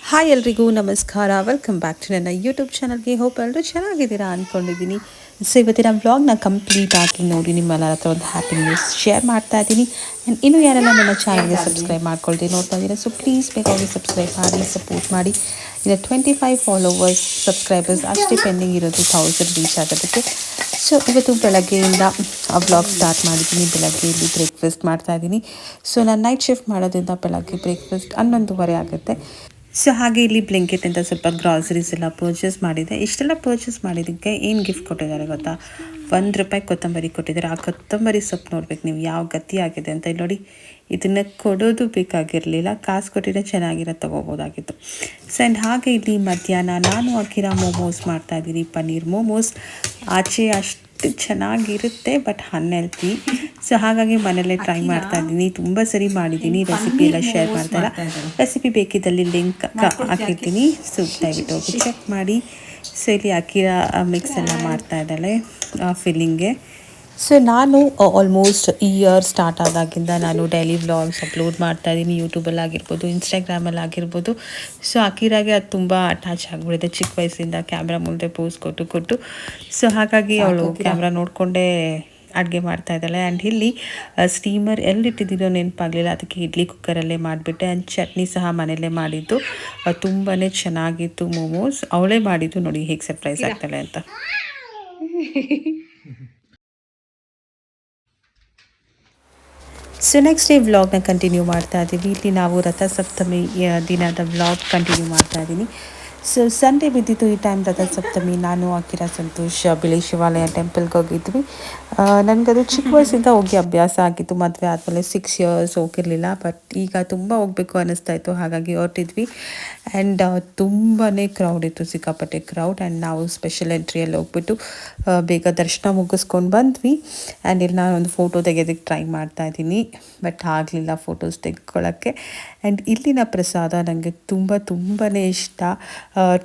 Hi ಎಲ್ರಿಗೂ ನಮಸ್ಕಾರ. Welcome back to ನನ್ನ ಯೂಟ್ಯೂಬ್ ಚಾನಲ್ಗೆ. ಹೋಪ್ ಎಲ್ಲರೂ ಚೆನ್ನಾಗಿದ್ದೀರಾ ಅಂದ್ಕೊಂಡಿದ್ದೀನಿ. ಸೊ ಇವತ್ತಿನ ವ್ಲಾಗ್ನ ಕಂಪ್ಲೀಟ್ ಆಗಿ ನೋಡಿ ನಿಮ್ಮೆಲ್ಲರ ಹತ್ರ ಒಂದು ಹ್ಯಾಪಿ ನ್ಯೂಸ್ ಶೇರ್ ಮಾಡ್ತಾ ಇದ್ದೀನಿ. ಆ್ಯಂಡ್ ಇನ್ನೂ ಯಾರೆಲ್ಲ ನನ್ನ ಚಾನಲ್ಗೆ ಸಬ್ಸ್ಕ್ರೈಬ್ ಮಾಡ್ಕೊಳ್ತೀನಿ ನೋಡ್ತಾ ಇದ್ದೀರಾ, ಸೊ ಪ್ಲೀಸ್ ಬೇಕಾಗಿ ಸಬ್ಸ್ಕ್ರೈಬ್ ಮಾಡಿ ಸಪೋರ್ಟ್ ಮಾಡಿ. ಇದು 25 ಫಾಲೋವರ್ಸ್ ಸಬ್ಸ್ಕ್ರೈಬರ್ಸ್ ಅಷ್ಟೇ ಪೆಂಡಿಂಗ್ ಇರೋದು 1000 ರೀಚ್ ಆಗೋದಕ್ಕೆ. ಸೊ ಇವತ್ತು ಬೆಳಗ್ಗೆಯಿಂದ ವ್ಲಾಗ್ ಸ್ಟಾರ್ಟ್ ಮಾಡಿದ್ದೀನಿ. ಬೆಳಗ್ಗೆ ಇಲ್ಲಿ ಬ್ರೇಕ್ಫಾಸ್ಟ್ ಮಾಡ್ತಾಯಿದ್ದೀನಿ. ಸೊ ನಾನು ನೈಟ್ ಶಿಫ್ಟ್ ಮಾಡೋದ್ರಿಂದ ಬೆಳಗ್ಗೆ ಬ್ರೇಕ್ಫಾಸ್ಟ್ 11:30 ಆಗುತ್ತೆ. ಸೊ ಹಾಗೆ ಇಲ್ಲಿ ಬ್ಲಿಂಕಿಟ್ ಅಂತ ಸ್ವಲ್ಪ ಗ್ರಾಸರೀಸ್ ಎಲ್ಲ ಪರ್ಚೇಸ್ ಮಾಡಿದೆ. ಇಷ್ಟೆಲ್ಲ ಪರ್ಚೇಸ್ ಮಾಡಿದ್ದಕ್ಕೆ ಏನು ಗಿಫ್ಟ್ ಕೊಟ್ಟಿದ್ದಾರೆ ಗೊತ್ತಾ? ₹1 ಕೊತ್ತಂಬರಿ ಕೊಟ್ಟಿದ್ದಾರೆ. ಆ ಕೊತ್ತಂಬರಿ ಸೊಪ್ಪು ನೋಡ್ಬೇಕು ನೀವು ಯಾವ ಗತಿ ಆಗಿದೆ ಅಂತ. ಇಲ್ಲಿ ನೋಡಿ, ಇದನ್ನು ಕೊಡೋದು ಬೇಕಾಗಿರಲಿಲ್ಲ, ಕಾಸು ಕೊಟ್ಟಿದ್ರೆ ಚೆನ್ನಾಗಿರೋ ತೊಗೋಬೋದಾಗಿತ್ತು. ಸೊ ಆ್ಯಂಡ್ ಹಾಗೆ ಇಲ್ಲಿ ಮಧ್ಯಾಹ್ನ ನಾನು ಅಕ್ಕಿರಾ ಮೋಮೋಸ್ ಮಾಡ್ತಾಯಿದ್ದೀನಿ, ಪನ್ನೀರ್ ಮೋಮೋಸ್. ಆಚೆ ಅಷ್ಟು ಚೆನ್ನಾಗಿರುತ್ತೆ ಬಟ್ ಅನ್ಹೆಲ್ತಿ. ಸೊ ಹಾಗಾಗಿ ಮನೆಯಲ್ಲೇ ಟ್ರೈ ಮಾಡ್ತಾ ಇದ್ದೀನಿ. ತುಂಬ ಸರಿ ಮಾಡಿದ್ದೀನಿ. ರೆಸಿಪಿ ಎಲ್ಲ ಶೇರ್ ಮಾಡ್ತಾಯಿಲ್ಲ. ರೆಸಿಪಿ ಬೇಕಿದ್ದಲ್ಲಿ ಲಿಂಕ್ ಹಾಕಿರ್ತೀನಿ, ಸೊ ದಯವಿಟ್ಟು ಹೋಗಿ ಚೆಕ್ ಮಾಡಿ. ಸೊ ಇಲ್ಲಿ ಅಕ್ಕಿರಾ ಮಿಕ್ಸ್ ಎಲ್ಲ ಮಾಡ್ತಾ ಇದ್ದಾಳೆ ಫಿಲ್ಲಿಂಗ್ಗೆ. ಸೊ ನಾನು ಆಲ್ಮೋಸ್ಟ್ ಈ ಇಯರ್ ಸ್ಟಾರ್ಟ್ ಆದಾಗಿಂದ ನಾನು ಡೈಲಿ ವ್ಲಾಗ್ಸ್ ಅಪ್ಲೋಡ್ ಮಾಡ್ತಾಯಿದ್ದೀನಿ, ಯೂಟ್ಯೂಬಲ್ಲಿ ಆಗಿರ್ಬೋದು, ಇನ್ಸ್ಟಾಗ್ರಾಮಲ್ಲಿ ಆಗಿರ್ಬೋದು. ಸೊ ಅಕ್ಕಿರಾಗೆ ಅದು ತುಂಬ ಅಟ್ಯಾಚ್ ಆಗಿಬಿಟ್ಟಿದೆ ಚಿಕ್ಕ ವಯಸ್ಸಿಂದ ಕ್ಯಾಮ್ರಾ ಮುಂದೆ ಪೋಸ್ ಕೊಟ್ಟು. ಸೊ ಹಾಗಾಗಿ ಅವಳು ಕ್ಯಾಮ್ರಾ ನೋಡಿಕೊಂಡೇ ಅಡುಗೆ ಮಾಡ್ತಾಯಿದ್ದಾಳೆ. ಆ್ಯಂಡ್ ಇಲ್ಲಿ ಸ್ಟೀಮರ್ ಎಲ್ಲಿಟ್ಟಿದ್ದೀರೋ ನೆನಪಾಗಲಿಲ್ಲ, ಅದಕ್ಕೆ ಇಡ್ಲಿ ಕುಕ್ಕರಲ್ಲೇ ಮಾಡಿಬಿಟ್ಟೆ. ಆ್ಯಂಡ್ ಚಟ್ನಿ ಸಹ ಮನೆಯಲ್ಲೇ ಮಾಡಿದ್ದು, ತುಂಬಾ ಚೆನ್ನಾಗಿತ್ತು. ಮೋಮೋಸ್ ಅವಳೇ ಮಾಡಿದ್ದು, ನೋಡಿ ಹೇಗೆ ಸರ್ಪ್ರೈಸ್ ಆಗ್ತಾಳೆ ಅಂತ. ಸೊ ನೆಕ್ಸ್ಟ್ ಡೇ ವ್ಲಾಗ್ನ ಕಂಟಿನ್ಯೂ ಮಾಡ್ತಾ ಇದ್ದೀವಿ. ಇಲ್ಲಿ ನಾವು ರಥಸಪ್ತಮಿ ದಿನದ ವ್ಲಾಗ್ ಕಂಟಿನ್ಯೂ ಮಾಡ್ತಾ ಇದ್ದೀನಿ. ಸೊ ಸಂಡೇ ಬಿದ್ದಿತ್ತು ಈ ಟೈಮ್ ರಥಸಪ್ತಮಿ. ನಾನು ಅಕ್ಕಿರಾ ಸಂತೋಷ್ ಬಿಳಿ ಶಿವಾಲಯ ಟೆಂಪಲ್ಗೆ ಹೋಗಿದ್ವಿ. ನನಗದು ಚಿಕ್ಕ ವಯಸ್ಸಿಂದ ಹೋಗಿ ಅಭ್ಯಾಸ ಆಗಿತ್ತು. ಮದುವೆ ಆದಮೇಲೆ 6 ಇಯರ್ಸ್ ಹೋಗಿರಲಿಲ್ಲ, ಬಟ್ ಈಗ ತುಂಬ ಹೋಗಬೇಕು ಅನ್ನಿಸ್ತಾ ಇತ್ತು, ಹಾಗಾಗಿ ಹೊರಟಿದ್ವಿ. ಆ್ಯಂಡ್ ತುಂಬಾ ಕ್ರೌಡ್ ಇತ್ತು, ಸಿಕ್ಕಾಪಟ್ಟೆ ಕ್ರೌಡ್. ಆ್ಯಂಡ್ ನಾವು ಸ್ಪೆಷಲ್ ಎಂಟ್ರಿಯಲ್ಲಿ ಹೋಗ್ಬಿಟ್ಟು ಬೇಗ ದರ್ಶನ ಮುಗಿಸ್ಕೊಂಡು ಬಂದ್ವಿ. ಆ್ಯಂಡ್ ಇಲ್ಲಿ ನಾನು ಒಂದು ಫೋಟೋ ತೆಗೆಯೋದಕ್ಕೆ ಟ್ರೈ ಮಾಡ್ತಾಯಿದ್ದೀನಿ, ಬಟ್ ಆಗಲಿಲ್ಲ ಫೋಟೋಸ್ ತೆಗೆದುಕೊಳ್ಳೋಕ್ಕೆ. ಆ್ಯಂಡ್ ಇಲ್ಲಿನ ಪ್ರಸಾದ ನನಗೆ ತುಂಬಾ ಇಷ್ಟ.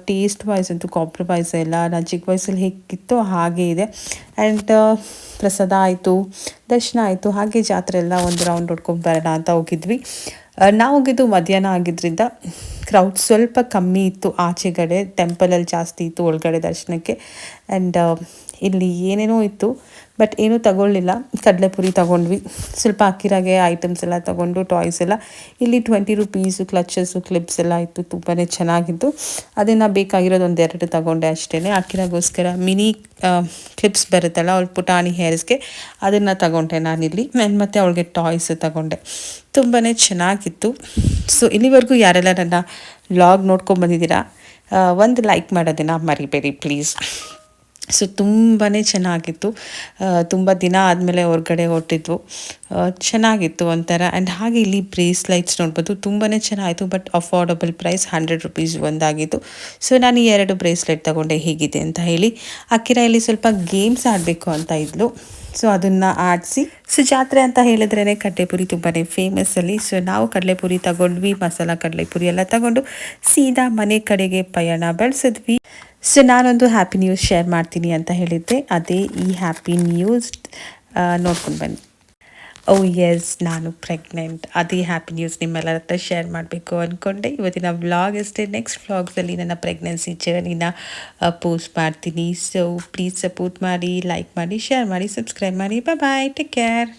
ಟೇಸ್ಟ್ ವೈಸ್ ಅಂತೂ ಕಾಂಪ್ರಮೈಸ್ ಇಲ್ಲ. ನಾನು ಚಿಕ್ಕ ವಯಸ್ಸಲ್ಲಿ ಹೇಗಿತ್ತೋ ಹಾಗೇ ಇದೆ. ಆ್ಯಂಡ್ ಪ್ರಸಾದ ಆಯಿತು, ದರ್ಶನ ಆಯಿತು, ಹಾಗೆ ಜಾತ್ರೆ ಎಲ್ಲ ಒಂದು ರೌಂಡ್ ಹೊಡ್ಕೊಂಡು ಬರೋಣ ಅಂತ ಹೋಗಿದ್ವಿ. ನಾವು ಹೋಗಿದ್ದು ಮಧ್ಯಾಹ್ನ ಆಗಿದ್ದರಿಂದ ಕ್ರೌಡ್ ಸ್ವಲ್ಪ ಕಮ್ಮಿ ಇತ್ತು. ಆಚೆಗಡೆ ಟೆಂಪಲಲ್ಲಿ ಜಾಸ್ತಿ ಇತ್ತು, ಒಳಗಡೆ ದರ್ಶನಕ್ಕೆ. ಆ್ಯಂಡ್ ಇಲ್ಲಿ ಏನೇನೋ ಇತ್ತು, ಬಟ್ ಏನೂ ತಗೊಳ್ಳಿಲ್ಲ. ಕಡಲೆಪುರಿ ತೊಗೊಂಡ್ವಿ, ಸ್ವಲ್ಪ ಅಕ್ಕಿರಾಗೆ ಐಟಮ್ಸ್ ಎಲ್ಲ ತೊಗೊಂಡು, ಟಾಯ್ಸ್ ಎಲ್ಲ. ಇಲ್ಲಿ ₹20 ಕ್ಲಚಸ್ಸು ಕ್ಲಿಪ್ಸ್ ಎಲ್ಲ ಇತ್ತು, ತುಂಬಾ ಚೆನ್ನಾಗಿತ್ತು. ಅದನ್ನು ಬೇಕಾಗಿರೋದು 1-2 ತೊಗೊಂಡೆ ಅಷ್ಟೇ. ಅಕ್ಕಿರಾಗೋಸ್ಕರ ಮಿನಿ ಕ್ಲಿಪ್ಸ್ ಬರುತ್ತಲ್ಲ ಅವಳು ಪುಟಾಣಿ ಹೇರ್ಸ್ಗೆ, ಅದನ್ನು ತಗೊಂಡೆ ನಾನಿಲ್ಲಿ. ಮತ್ತು ಅವಳಿಗೆ ಟಾಯ್ಸ್ ತಗೊಂಡೆ. ತುಂಬಾ ಚೆನ್ನಾಗಿತ್ತು. ಸೊ ಇಲ್ಲಿವರೆಗೂ ಯಾರೆಲ್ಲ ನನ್ನ ವ್ಲಾಗ್ ನೋಡ್ಕೊಂಡ್ಬಂದಿದ್ದೀರಾ, ಒಂದು ಲೈಕ್ ಮಾಡೋದನ್ನು ಮರಿಬೇಡಿ ಪ್ಲೀಸ್. ಸೊ ತುಂಬಾ ಚೆನ್ನಾಗಿತ್ತು. ತುಂಬ ದಿನ ಆದಮೇಲೆ ಹೊರಗಡೆ ಹೊರಟಿದ್ವು, ಚೆನ್ನಾಗಿತ್ತು ಒಂಥರ. ಆ್ಯಂಡ್ ಹಾಗೆ ಇಲ್ಲಿ ಬ್ರೇಸ್ಲೈಟ್ಸ್ ನೋಡ್ಬೋದು, ತುಂಬಾ ಚೆನ್ನಾಗಿತ್ತು. ಬಟ್ ಅಫೋರ್ಡಬಲ್ ಪ್ರೈಸ್ ₹100 ಒಂದಾಗಿತ್ತು. ಸೊ ನಾನು ಈ 2 ಬ್ರೇಸ್ಲೆಟ್ ತೊಗೊಂಡೆ ಹೇಗಿದೆ ಅಂತ ಹೇಳಿ. ಅಕ್ಕಿರಾ ಇಲ್ಲಿ ಸ್ವಲ್ಪ ಗೇಮ್ಸ್ ಆಡಬೇಕು ಅಂತ ಇದ್ಲು, ಸೊ ಅದನ್ನು ಆಡಿಸಿ. ಸೊ ಜಾತ್ರೆ ಅಂತ ಹೇಳಿದ್ರೇ ಕಡಲೆಪುರಿ ತುಂಬಾ ಫೇಮಸ್ ಅಲ್ಲಿ. ಸೊ ನಾವು ಕಡಲೆಪುರಿ ತಗೊಂಡ್ವಿ, ಮಸಾಲ ಕಡಲೆಪುರಿ ಎಲ್ಲ ತಗೊಂಡು ಸೀದಾ ಮನೆ ಕಡೆಗೆ ಪಯಣ ಬೆಳೆಸಿದ್ವಿ. ಸೊ ನಾನೊಂದು ಹ್ಯಾಪಿ ನ್ಯೂಸ್ ಶೇರ್ ಮಾಡ್ತೀನಿ ಅಂತ ಹೇಳಿದ್ದೆ, ಅದೇ ಈ ಹ್ಯಾಪಿ ನ್ಯೂಸ್. ನೋಡ್ಕೊಂಡು ಬನ್ನಿ. ಎಸ್, ನಾನು ಪ್ರೆಗ್ನೆಂಟ್. ಅದೇ ಹ್ಯಾಪಿ ನ್ಯೂಸ್ ನಿಮ್ಮೆಲ್ಲರ ಹತ್ರ ಶೇರ್ ಮಾಡಬೇಕು ಅಂದ್ಕೊಂಡೆ. ಇವತ್ತಿನ ವ್ಲಾಗ್ ಅಷ್ಟೇ. ನೆಕ್ಸ್ಟ್ ವ್ಲಾಗ್ಸಲ್ಲಿ ನನ್ನ ಪ್ರೆಗ್ನೆನ್ಸಿ ಜರ್ನಿನ ಪೋಸ್ಟ್ ಮಾಡ್ತೀನಿ. ಸೊ ಪ್ಲೀಸ್ ಸಪೋರ್ಟ್ ಮಾಡಿ, ಲೈಕ್ ಮಾಡಿ, ಶೇರ್ ಮಾಡಿ, ಸಬ್ಸ್ಕ್ರೈಬ್ ಮಾಡಿ. ಬಾಯ್, ಟೇಕ್ ಕೇರ್.